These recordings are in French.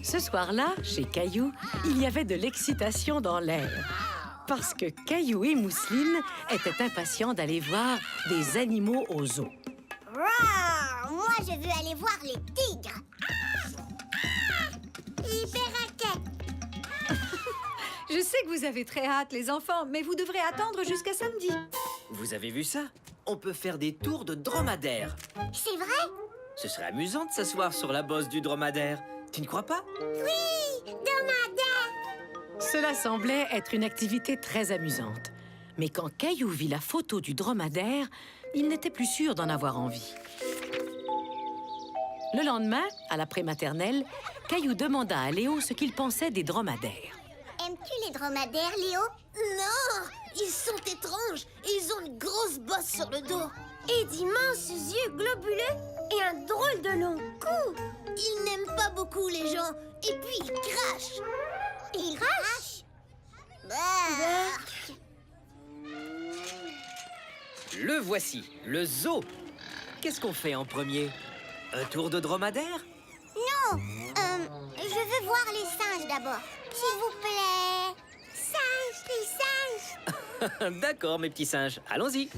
Ce soir-là, chez Caillou, il y avait de l'excitation dans l'air. Parce que Caillou et Mousseline étaient impatients d'aller voir des animaux au zoo. Roar! Moi, je veux aller voir les tigres. Les perroquets. Je sais que vous avez très hâte, les enfants, mais vous devrez attendre jusqu'à samedi. Vous avez vu ça? On peut faire des tours de dromadaire. C'est vrai? Ce serait amusant de s'asseoir sur la bosse du dromadaire. Tu ne crois pas? Oui, dromadaire. Cela semblait être une activité très amusante. Mais quand Caillou vit la photo du dromadaire, il n'était plus sûr d'en avoir envie. Le lendemain, à la prématernelle, Caillou demanda à Léo ce qu'il pensait des dromadaires. Aimes-tu les dromadaires, Léo? Non! Ils sont étranges et ils ont une grosse bosse sur le dos. Et d'immenses yeux globuleux et un drôle de long cou. Ils n'aiment pas beaucoup les gens et puis ils crachent. Ils crachent? Le voici, le zoo. Qu'est-ce qu'on fait en premier? Un tour de dromadaire? Non, je veux voir les singes d'abord. S'il vous plaît. Singes, les singes. D'accord, mes petits singes, allons-y.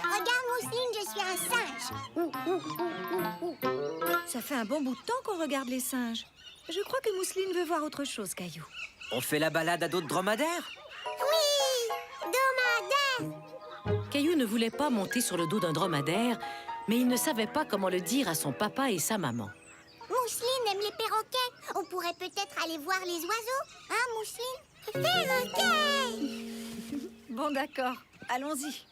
Regarde, Mousseline, je suis un singe. Ça fait un bon bout de temps qu'on regarde les singes. Je crois que Mousseline veut voir autre chose, Caillou. On fait la balade à dos de dromadaire? Oui, dromadaire. Caillou ne voulait pas monter sur le dos d'un dromadaire, mais il ne savait pas comment le dire à son papa et sa maman. Mousseline aime les perroquets. On pourrait peut-être aller voir les oiseaux. Hein, Mousseline? Perroquets! Bon, d'accord. Allons-y.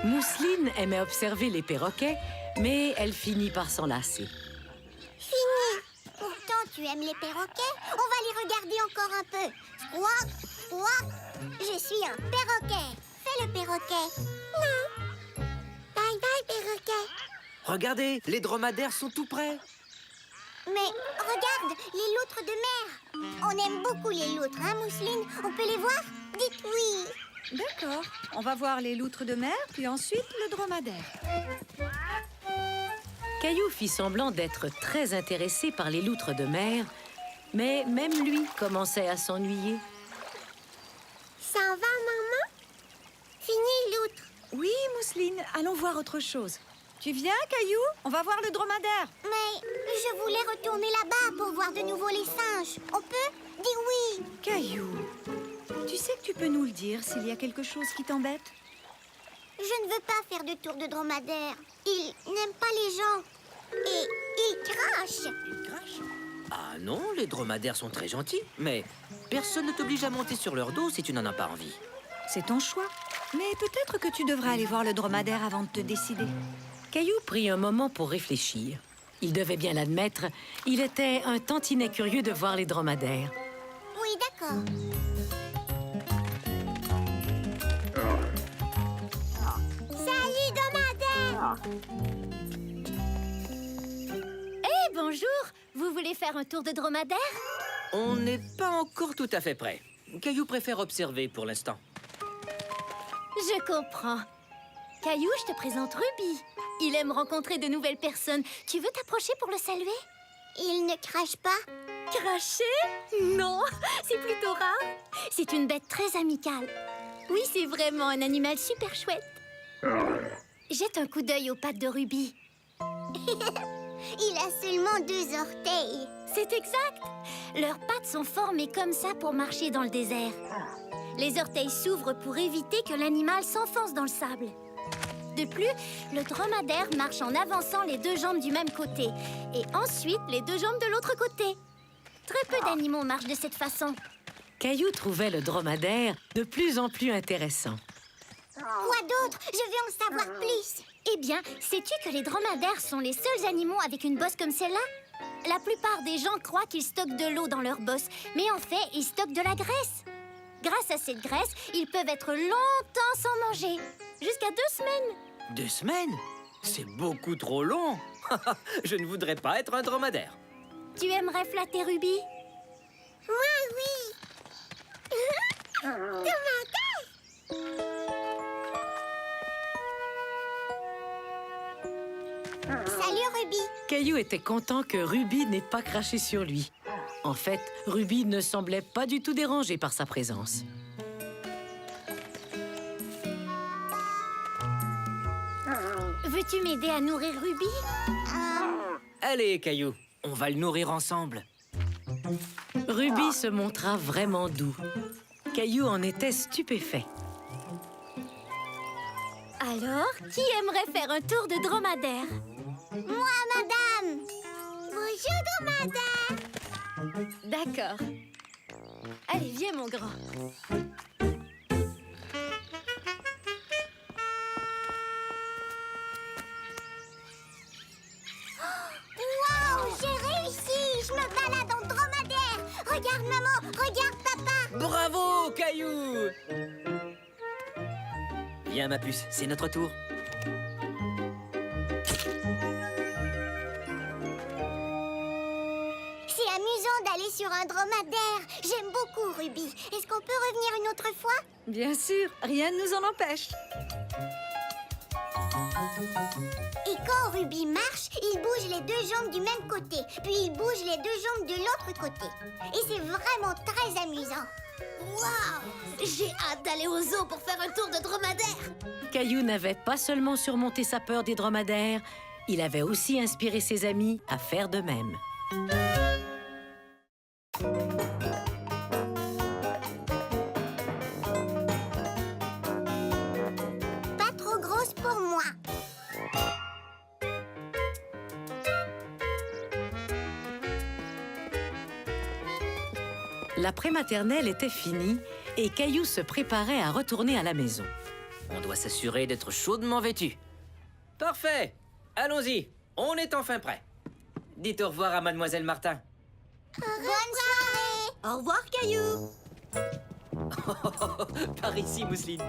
Mousseline aimait observer les perroquets, mais elle finit par s'en lasser. Fini. Pourtant, tu aimes les perroquets. On va les regarder encore un peu. Squawk, squawk. Je suis un perroquet. Fais le perroquet. Non. Bye bye, perroquet. Regardez, les dromadaires sont tout près. Mais regarde, les loutres de mer. On aime beaucoup les loutres, hein, Mousseline? On peut les voir? Dites oui. D'accord. On va voir les loutres de mer, puis ensuite le dromadaire. Caillou fit semblant d'être très intéressé par les loutres de mer, mais même lui commençait à s'ennuyer. Ça va, maman? Fini, loutre. Oui, Mousseline, allons voir autre chose. Tu viens, Caillou? On va voir le dromadaire. Mais je voulais retourner là-bas pour voir de nouveau les singes. On peut? Dis oui. Caillou, tu sais que tu peux nous le dire s'il y a quelque chose qui t'embête? Je ne veux pas faire de tour de dromadaire. Ils n'aiment pas les gens. Et ils crachent. Ils crachent? Ah non, les dromadaires sont très gentils, mais personne ne t'oblige à monter sur leur dos si tu n'en as pas envie. C'est ton choix. Mais peut-être que tu devrais aller voir le dromadaire avant de te décider. Caillou prit un moment pour réfléchir. Il devait bien l'admettre, il était un tantinet curieux de voir les dromadaires. Oui, d'accord. Salut, dromadaire! Hé, bonjour! Vous voulez faire un tour de dromadaire? On n'est pas encore tout à fait prêt. Caillou préfère observer pour l'instant. Je comprends. Caillou, je te présente Ruby. Il aime rencontrer de nouvelles personnes. Tu veux t'approcher pour le saluer? Ils ne crachent pas? Cracher? Non, c'est plutôt rare. C'est une bête très amicale. Oui, c'est vraiment un animal super chouette. Jette un coup d'œil aux pattes de Ruby. Il a seulement 2 orteils. C'est exact. Leurs pattes sont formées comme ça pour marcher dans le désert. Les orteils s'ouvrent pour éviter que l'animal s'enfonce dans le sable. De plus, le dromadaire marche en avançant les 2 jambes du même côté et ensuite les 2 jambes de l'autre côté. Très peu d'animaux marchent de cette façon. Caillou trouvait le dromadaire de plus en plus intéressant. Quoi d'autre? Je veux en savoir plus. Eh bien, sais-tu que les dromadaires sont les seuls animaux avec une bosse comme celle-là? La plupart des gens croient qu'ils stockent de l'eau dans leur bosse, mais en fait, ils stockent de la graisse. Grâce à cette graisse, ils peuvent être longtemps sans manger, jusqu'à 2 semaines. 2 semaines? C'est beaucoup trop long. Je ne voudrais pas être un dromadaire. Tu aimerais flatter Ruby? Moi, oui. Caillou était content que Ruby n'ait pas craché sur lui. En fait, Ruby ne semblait pas du tout dérangée par sa présence. Veux-tu m'aider à nourrir Ruby? Allez, Caillou, on va le nourrir ensemble. Ruby se montra vraiment doux. Caillou en était stupéfait. Alors, qui aimerait faire un tour de dromadaire? Moi, madame. Bonjour, dromadaire. D'accord. Allez, viens, mon grand. Waouh, j'ai réussi. Je me balade en dromadaire. Regarde, maman. Regarde, papa. Bravo, Caillou! Viens, ma puce, c'est notre tour. C'est amusant d'aller sur un dromadaire. J'aime beaucoup, Ruby. Est-ce qu'on peut revenir une autre fois? Bien sûr, rien ne nous en empêche. Et quand Ruby marche, il bouge les deux jambes du même côté. Puis il bouge les deux jambes de l'autre côté. Et c'est vraiment très amusant. Waouh! J'ai hâte d'aller au zoo pour faire un tour de dromadaire. Caillou n'avait pas seulement surmonté sa peur des dromadaires, il avait aussi inspiré ses amis à faire de même. Pas trop grosse pour moi. La prématernelle était finie et Caillou se préparait à retourner à la maison. On doit s'assurer d'être chaudement vêtu. Parfait! Allons-y, on est enfin prêt. Dites au revoir à Mademoiselle Martin. Bonne soirée. Au revoir, Caillou. Par ici, Mousseline.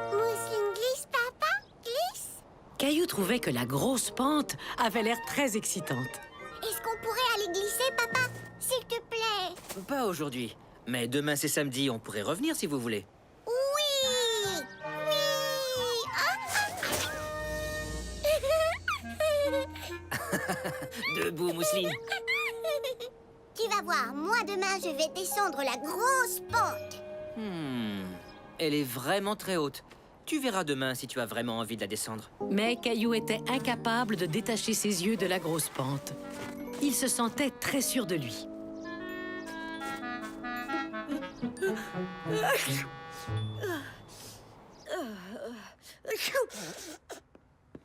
Mousseline glisse, papa. Glisse. Caillou trouvait que la grosse pente avait l'air très excitante. Est-ce qu'on pourrait aller glisser, papa? S'il te plaît. Pas aujourd'hui, mais demain c'est samedi, on pourrait revenir si vous voulez. Oui. Oui. Debout, Mousseline. Tu vas voir, moi demain je vais descendre la grosse pente. Elle est vraiment très haute. Tu verras demain si tu as vraiment envie de la descendre. Mais Caillou était incapable de détacher ses yeux de la grosse pente. Il se sentait très sûr de lui.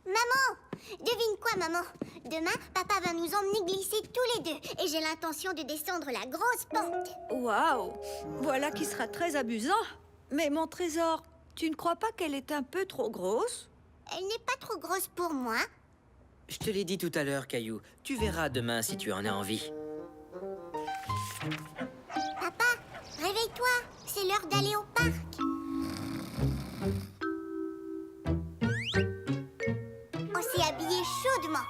Maman, devine quoi, maman? Demain, papa va nous emmener glisser tous les deux. Et j'ai l'intention de descendre la grosse pente. Waouh! Voilà qui sera très amusant. Mais mon trésor, tu ne crois pas qu'elle est un peu trop grosse? Elle n'est pas trop grosse pour moi. Je te l'ai dit tout à l'heure, Caillou. Tu verras demain si tu en as envie. Papa, réveille-toi. C'est l'heure d'aller au parc. On s'est habillé chaudement.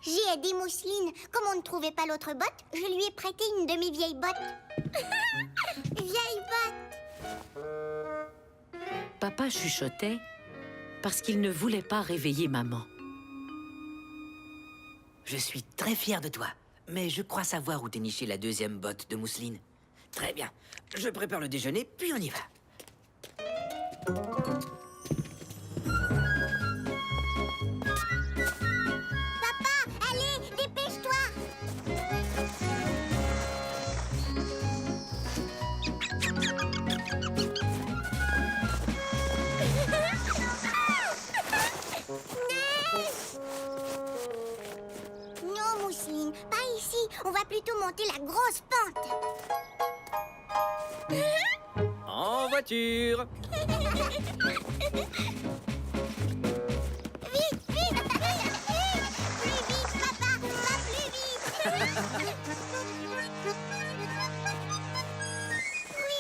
J'ai aidé Mousseline. Comme on ne trouvait pas l'autre botte, je lui ai prêté une de mes vieilles bottes. Vieille botte. Papa chuchotait parce qu'il ne voulait pas réveiller maman. Je suis très fier de toi, mais je crois savoir où dénicher la deuxième botte de Mousseline. Très bien. Je prépare le déjeuner, puis on y va. Papa, allez, dépêche-toi. Non, Mousseline, pas ici. On va plutôt monter la grosse pente. En voiture. Vite, vite, vite, vite. Plus vite, papa, va plus vite. Oui.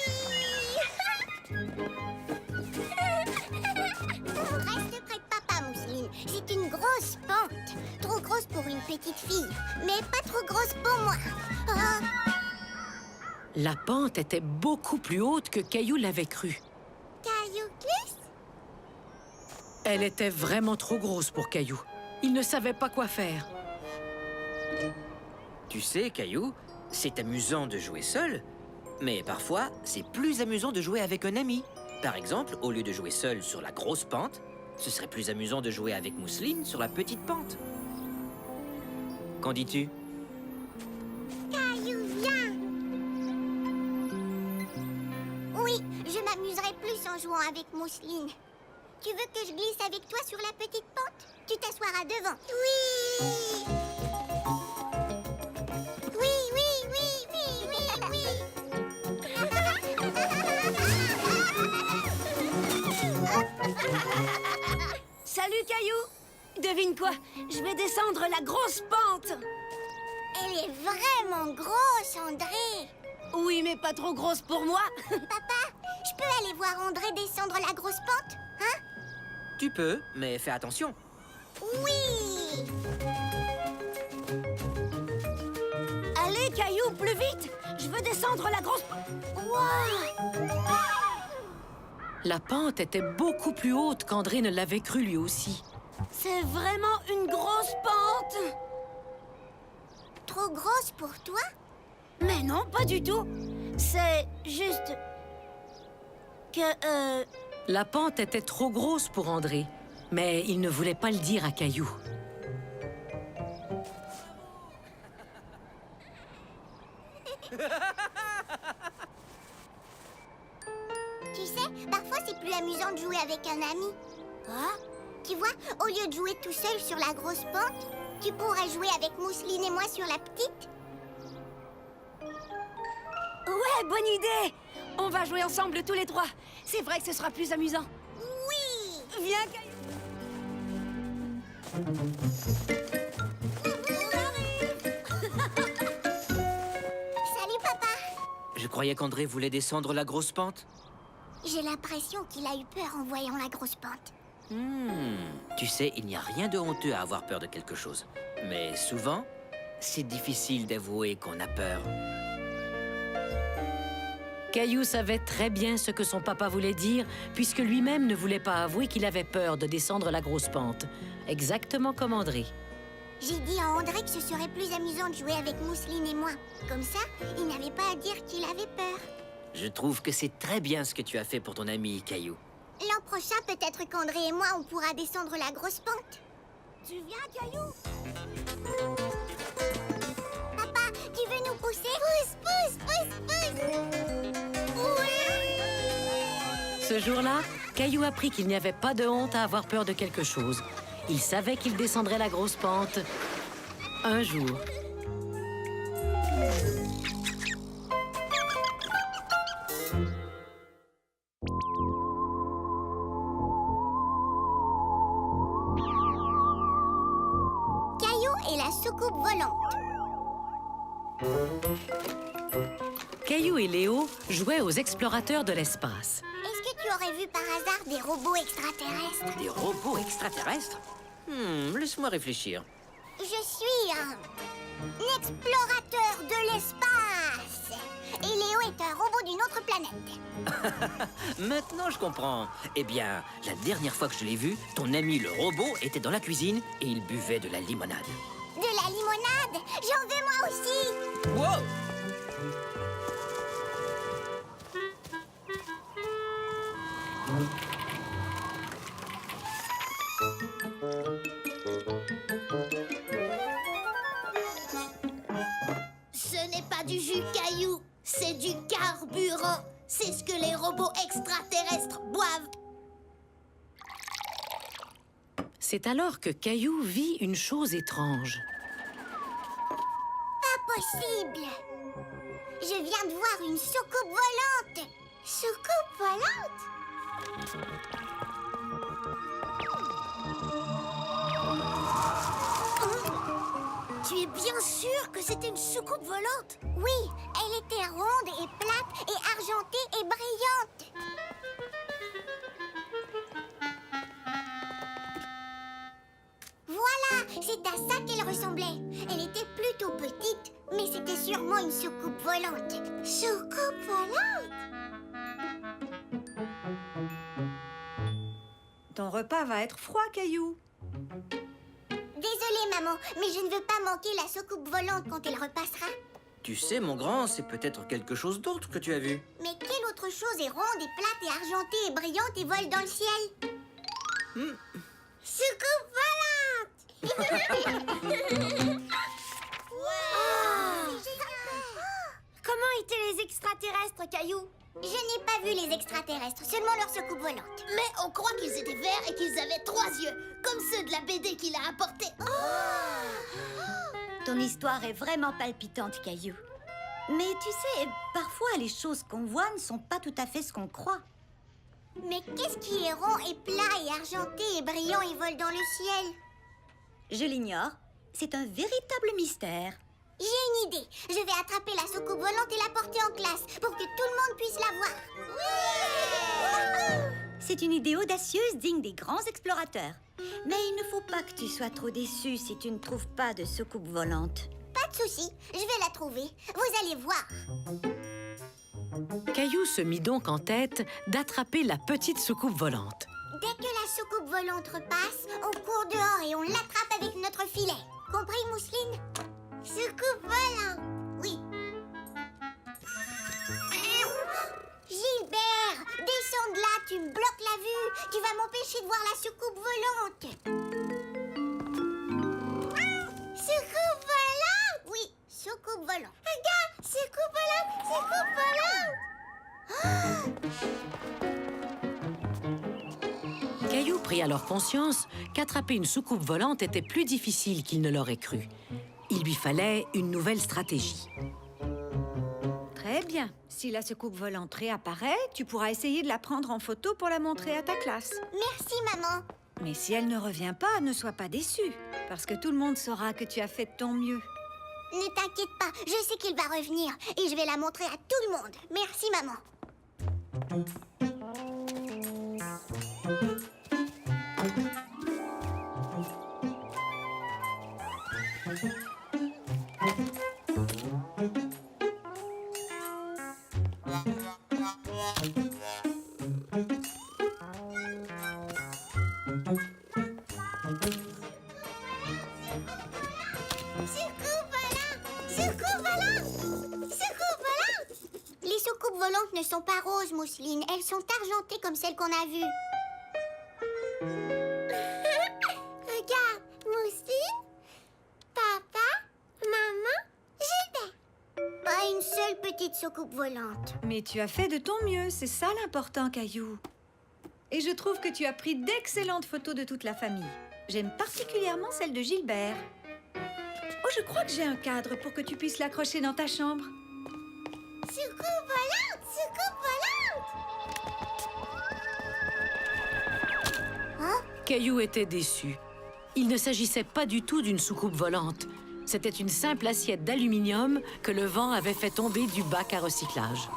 Reste petite fille, mais pas trop grosse pour moi. Oh. La pente était beaucoup plus haute que Caillou l'avait cru. Caillou glisse? Elle était vraiment trop grosse pour Caillou. Il ne savait pas quoi faire. Tu sais, Caillou, c'est amusant de jouer seul, mais parfois, c'est plus amusant de jouer avec un ami. Par exemple, au lieu de jouer seul sur la grosse pente, ce serait plus amusant de jouer avec Mousseline sur la petite pente. Qu'en dis-tu? Caillou, viens! Oui, je m'amuserai plus en jouant avec Mousseline. Tu veux que je glisse avec toi sur la petite pente? Tu t'assoiras devant. Oui! Oui, oui, oui, oui, oui, oui! Salut, Caillou! Devine quoi? Je vais descendre la grosse pente! Elle est vraiment grosse, André! Oui, mais pas trop grosse pour moi! Papa, je peux aller voir André descendre la grosse pente? Hein? Tu peux, mais fais attention. Oui! Allez, Caillou, plus vite! Je veux descendre la grosse pente! Wow! La pente était beaucoup plus haute qu'André ne l'avait cru lui aussi. C'est vraiment une grosse pente! Trop grosse pour toi? Mais non, pas du tout! C'est juste... que, La pente était trop grosse pour André, mais il ne voulait pas le dire à Caillou. Tu sais, parfois c'est plus amusant de jouer avec un ami. Ah, tu vois, au lieu de jouer tout seul sur la grosse pente, tu pourrais jouer avec Mousseline et moi sur la petite. Ouais, bonne idée! On va jouer ensemble tous les trois. C'est vrai que ce sera plus amusant. Oui! Viens, Caillou! Salut, papa! Je croyais qu'André voulait descendre la grosse pente. J'ai l'impression qu'il a eu peur en voyant la grosse pente. Tu sais, il n'y a rien de honteux à avoir peur de quelque chose. Mais souvent, c'est difficile d'avouer qu'on a peur. Caillou savait très bien ce que son papa voulait dire, puisque lui-même ne voulait pas avouer qu'il avait peur de descendre la grosse pente. Exactement comme André. J'ai dit à André que ce serait plus amusant de jouer avec Mousseline et moi. Comme ça, il n'avait pas à dire qu'il avait peur. Je trouve que c'est très bien ce que tu as fait pour ton ami, Caillou. L'an prochain, peut-être qu'André et moi, on pourra descendre la grosse pente. Tu viens, Caillou? Papa, tu veux nous pousser? Pousse, pousse, pousse, pousse! Oui! Ce jour-là, Caillou apprit qu'il n'y avait pas de honte à avoir peur de quelque chose. Il savait qu'il descendrait la grosse pente un jour. Caillou et la soucoupe volante. Caillou et Léo jouaient aux explorateurs de l'espace. Est-ce que tu aurais vu par hasard des robots extraterrestres? Des robots extraterrestres? Laisse-moi réfléchir. Je suis un explorateur de l'espace. Et Léo est un robot d'une autre planète. Maintenant, je comprends. Eh bien, la dernière fois que je l'ai vu, ton ami le robot était dans la cuisine et il buvait de la limonade. De la limonade? J'en veux moi aussi. Wow! Ce n'est pas du jus Caillou, c'est du carburant. C'est ce que les robots extraterrestres boivent. C'est alors que Caillou vit une chose étrange. Pas possible. Je viens de voir une soucoupe volante. Soucoupe volante? Tu es bien sûr que c'était une soucoupe volante? Oui, elle était ronde et plate et argentée et brillante. Voilà, c'est à ça qu'elle ressemblait. Elle était plutôt petite, mais c'était sûrement une soucoupe volante. Soucoupe volante? Ton repas va être froid, Caillou. Désolée, maman, mais je ne veux pas manquer la soucoupe volante quand elle repassera. Tu sais, mon grand, c'est peut-être quelque chose d'autre que tu as vu. Mais quelle autre chose est ronde et plate et argentée et brillante et vole dans le ciel? Soucoupe volante! Comment étaient les extraterrestres, Caillou? Je n'ai pas vu les extraterrestres, seulement leur soucoupe volante. Mais on croit qu'ils étaient verts et qu'ils avaient 3 yeux, comme ceux de la BD qu'il a apporté. Ton histoire est vraiment palpitante, Caillou. Mais tu sais, parfois les choses qu'on voit ne sont pas tout à fait ce qu'on croit. Mais qu'est-ce qui est rond et plat et argenté et brillant et vole dans le ciel? Je l'ignore. C'est un véritable mystère. J'ai une idée. Je vais attraper la soucoupe volante et la porter en classe pour que tout le monde puisse la voir. C'est une idée audacieuse digne des grands explorateurs. Mais il ne faut pas que tu sois trop déçu si tu ne trouves pas de soucoupe volante. Pas de souci, je vais la trouver. Vous allez voir. Caillou se mit donc en tête d'attraper la petite soucoupe volante. Dès que la soucoupe volante repasse, on court dehors et on l'attrape avec notre filet. Compris, Mousseline? Soucoupe volante. Oui. Gilbert, descends de là, tu me bloques la vue. Tu vas m'empêcher de voir la soucoupe volante. Soucoupe volante? Oui, soucoupe volante. Regarde, soucoupe volante, soucoupe volante. Caillou prit alors conscience qu'attraper une soucoupe volante était plus difficile qu'il ne l'aurait cru. Il lui fallait une nouvelle stratégie. Très bien. Si la soucoupe volante réapparaît, tu pourras essayer de la prendre en photo pour la montrer à ta classe. Merci, maman. Mais si elle ne revient pas, ne sois pas déçu, parce que tout le monde saura que tu as fait de ton mieux. Ne t'inquiète pas, je sais qu'il va revenir et je vais la montrer à tout le monde. Merci, maman. Les soucoupes volantes ne sont pas roses, Mousseline. Elles sont argentées comme celles qu'on a vues. Regarde, Mousseline, papa, maman, Gilbert. Pas une seule petite soucoupe volante. Mais tu as fait de ton mieux, c'est ça l'important, Caillou. Et je trouve que tu as pris d'excellentes photos de toute la famille. J'aime particulièrement celle de Gilbert. Oh, je crois que j'ai un cadre pour que tu puisses l'accrocher dans ta chambre. Soucoupe volante, soucoupe volante. Caillou était déçu. Il ne s'agissait pas du tout d'une soucoupe volante. C'était une simple assiette d'aluminium que le vent avait fait tomber du bac à recyclage.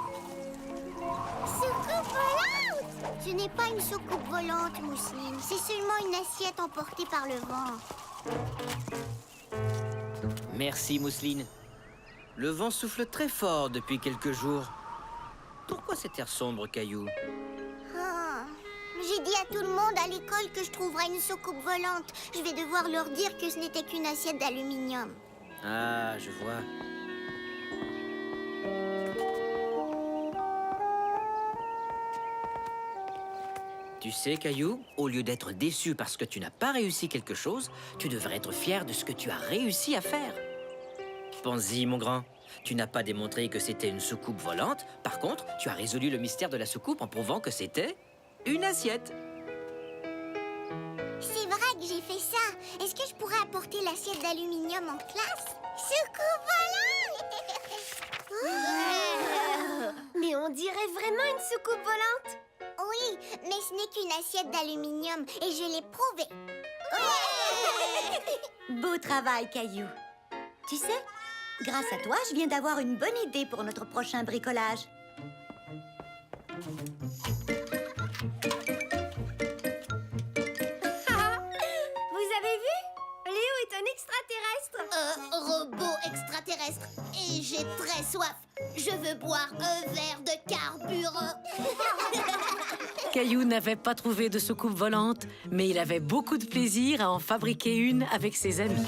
Soucoupe volante! Ce n'est pas une soucoupe volante, Mousseline. C'est seulement une assiette emportée par le vent. Merci, Mousseline. Le vent souffle très fort depuis quelques jours. Pourquoi cet air sombre, Caillou? Ah, j'ai dit à tout le monde à l'école que je trouverais une soucoupe volante. Je vais devoir leur dire que ce n'était qu'une assiette d'aluminium. Ah, je vois. Tu sais, Caillou, au lieu d'être déçu parce que tu n'as pas réussi quelque chose, tu devrais être fier de ce que tu as réussi à faire. Pense-y, mon grand. Tu n'as pas démontré que c'était une soucoupe volante. Par contre, tu as résolu le mystère de la soucoupe en prouvant que c'était une assiette. C'est vrai que j'ai fait ça. Est-ce que je pourrais apporter l'assiette d'aluminium en classe? Soucoupe volante! Mais on dirait vraiment une soucoupe volante. Oui, mais ce n'est qu'une assiette d'aluminium et je l'ai prouvé. Beau travail, Caillou. Tu sais, grâce à toi, je viens d'avoir une bonne idée pour notre prochain bricolage. Vous avez vu? Léo est robot extraterrestre. Et j'ai très soif. Je veux boire un verre de carburant. Caillou n'avait pas trouvé de soucoupe volante, mais il avait beaucoup de plaisir à en fabriquer une avec ses amis.